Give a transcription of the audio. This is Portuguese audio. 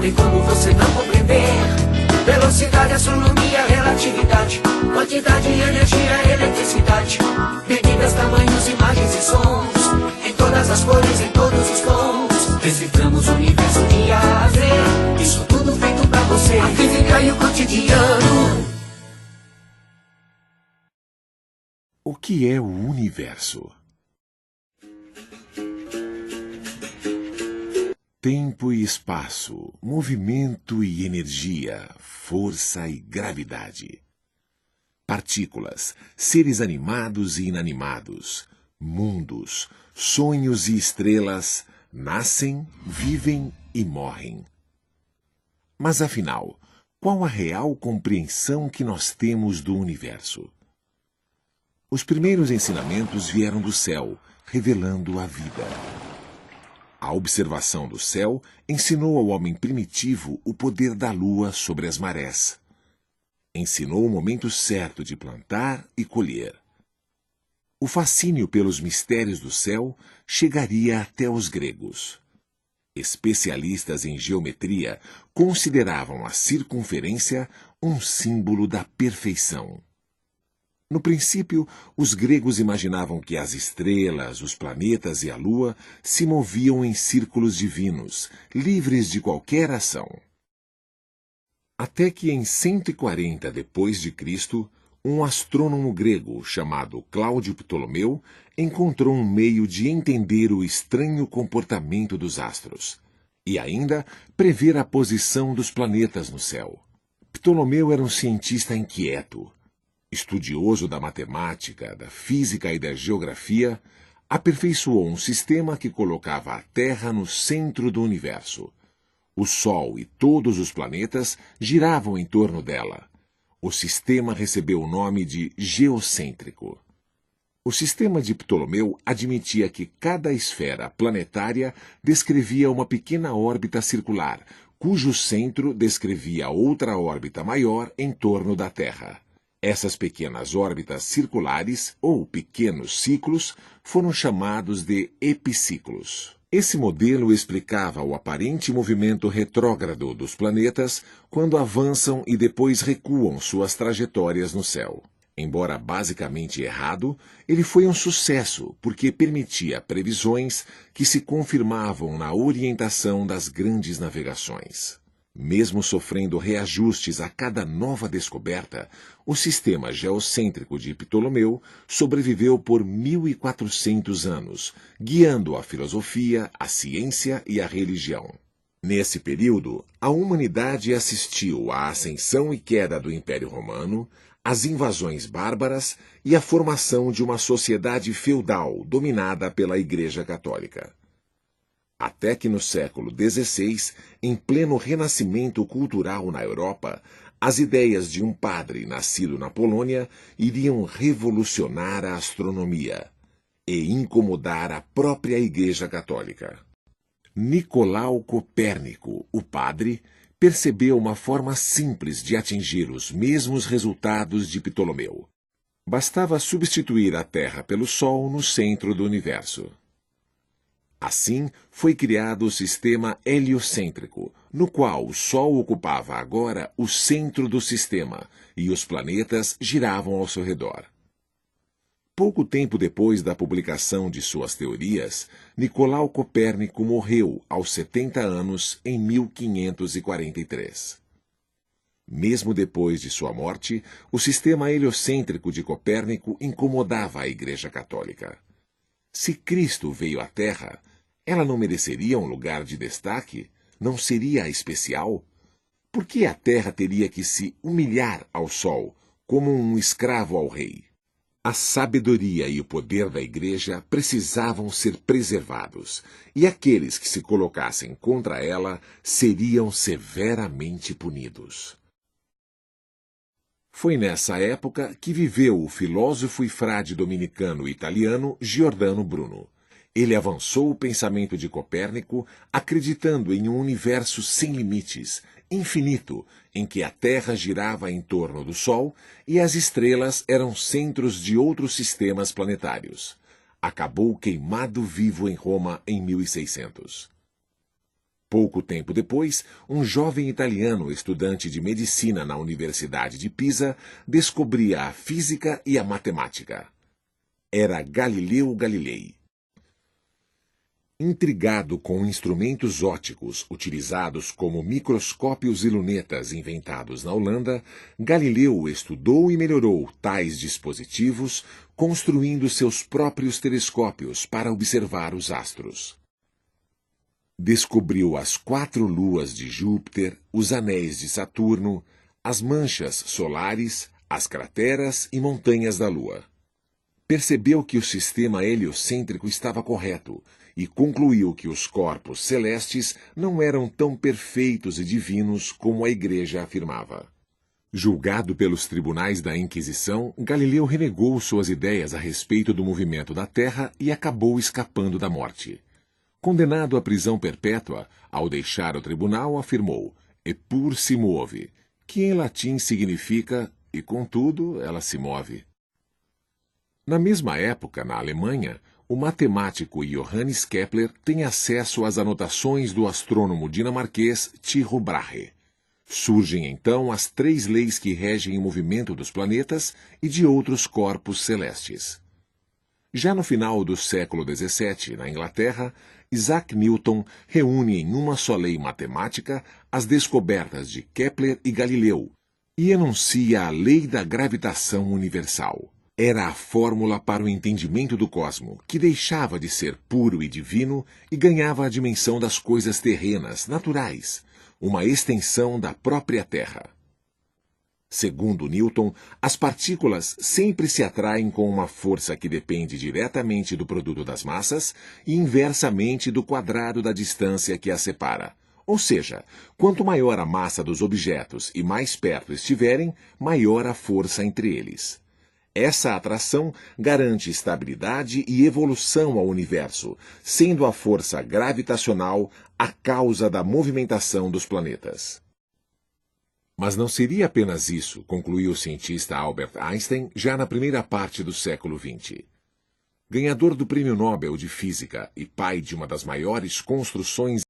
tem como você não compreender. Velocidade, astronomia, relatividade, quantidade, energia, eletricidade, medidas, tamanhos, imagens e sons, em todas as cores, em todos os tons. Deciframos o universo de A a Z, isso tudo feito pra você. A física e o cotidiano. O que é o universo? Tempo e espaço, movimento e energia, força e gravidade. Partículas, seres animados e inanimados, mundos, sonhos e estrelas, nascem, vivem e morrem. Mas afinal, qual a real compreensão que nós temos do universo? Os primeiros ensinamentos vieram do céu, revelando a vida. A observação do céu ensinou ao homem primitivo o poder da lua sobre as marés. Ensinou o momento certo de plantar e colher. O fascínio pelos mistérios do céu chegaria até os gregos. Especialistas em geometria consideravam a circunferência um símbolo da perfeição. No princípio, os gregos imaginavam que as estrelas, os planetas e a lua se moviam em círculos divinos, livres de qualquer ação. Até que em 140 d.C., um astrônomo grego chamado Cláudio Ptolomeu encontrou um meio de entender o estranho comportamento dos astros e ainda prever a posição dos planetas no céu. Ptolomeu era um cientista inquieto. Estudioso da matemática, da física e da geografia, aperfeiçoou um sistema que colocava a Terra no centro do universo. O Sol e todos os planetas giravam em torno dela. O sistema recebeu o nome de geocêntrico. O sistema de Ptolomeu admitia que cada esfera planetária descrevia uma pequena órbita circular, cujo centro descrevia outra órbita maior em torno da Terra. Essas pequenas órbitas circulares, ou pequenos ciclos, foram chamados de epiciclos. Esse modelo explicava o aparente movimento retrógrado dos planetas quando avançam e depois recuam suas trajetórias no céu. Embora basicamente errado, ele foi um sucesso porque permitia previsões que se confirmavam na orientação das grandes navegações. Mesmo sofrendo reajustes a cada nova descoberta, o sistema geocêntrico de Ptolomeu sobreviveu por 1.400 anos, guiando a filosofia, a ciência e a religião. Nesse período, a humanidade assistiu à ascensão e queda do Império Romano, às invasões bárbaras e à formação de uma sociedade feudal dominada pela Igreja Católica. Até que no século XVI, em pleno renascimento cultural na Europa, as ideias de um padre nascido na Polônia iriam revolucionar a astronomia e incomodar a própria Igreja Católica. Nicolau Copérnico, o padre, percebeu uma forma simples de atingir os mesmos resultados de Ptolomeu. Bastava substituir a Terra pelo Sol no centro do universo. Assim, foi criado o sistema heliocêntrico, no qual o Sol ocupava agora o centro do sistema e os planetas giravam ao seu redor. Pouco tempo depois da publicação de suas teorias, Nicolau Copérnico morreu aos 70 anos em 1543. Mesmo depois de sua morte, o sistema heliocêntrico de Copérnico incomodava a Igreja Católica. Se Cristo veio à Terra, ela não mereceria um lugar de destaque? Não seria especial? Por que a Terra teria que se humilhar ao Sol, como um escravo ao rei? A sabedoria e o poder da Igreja precisavam ser preservados, e aqueles que se colocassem contra ela seriam severamente punidos. Foi nessa época que viveu o filósofo e frade dominicano italiano Giordano Bruno. Ele avançou o pensamento de Copérnico, acreditando em um universo sem limites, infinito, em que a Terra girava em torno do Sol e as estrelas eram centros de outros sistemas planetários. Acabou queimado vivo em Roma em 1600. Pouco tempo depois, um jovem italiano estudante de medicina na Universidade de Pisa descobria a física e a matemática. Era Galileu Galilei. Intrigado com instrumentos ópticos utilizados como microscópios e lunetas inventados na Holanda, Galileu estudou e melhorou tais dispositivos, construindo seus próprios telescópios para observar os astros. Descobriu as 4 luas de Júpiter, os anéis de Saturno, as manchas solares, as crateras e montanhas da Lua. Percebeu que o sistema heliocêntrico estava correto e concluiu que os corpos celestes não eram tão perfeitos e divinos como a Igreja afirmava. Julgado pelos tribunais da Inquisição, Galileu renegou suas ideias a respeito do movimento da Terra e acabou escapando da morte. Condenado à prisão perpétua, ao deixar o tribunal, afirmou "Eppur si muove", que em latim significa "e contudo ela se move". Na mesma época, na Alemanha, o matemático Johannes Kepler tem acesso às anotações do astrônomo dinamarquês Tycho Brahe. Surgem então as 3 leis que regem o movimento dos planetas e de outros corpos celestes. Já no final do século XVII, na Inglaterra, Isaac Newton reúne em uma só lei matemática as descobertas de Kepler e Galileu e enuncia a lei da gravitação universal. Era a fórmula para o entendimento do cosmo, que deixava de ser puro e divino e ganhava a dimensão das coisas terrenas, naturais, uma extensão da própria Terra. Segundo Newton, as partículas sempre se atraem com uma força que depende diretamente do produto das massas e inversamente do quadrado da distância que as separa. Ou seja, quanto maior a massa dos objetos e mais perto estiverem, maior a força entre eles. Essa atração garante estabilidade e evolução ao universo, sendo a força gravitacional a causa da movimentação dos planetas. Mas não seria apenas isso, concluiu o cientista Albert Einstein já na primeira parte do século XX. Ganhador do Prêmio Nobel de Física e pai de uma das maiores construções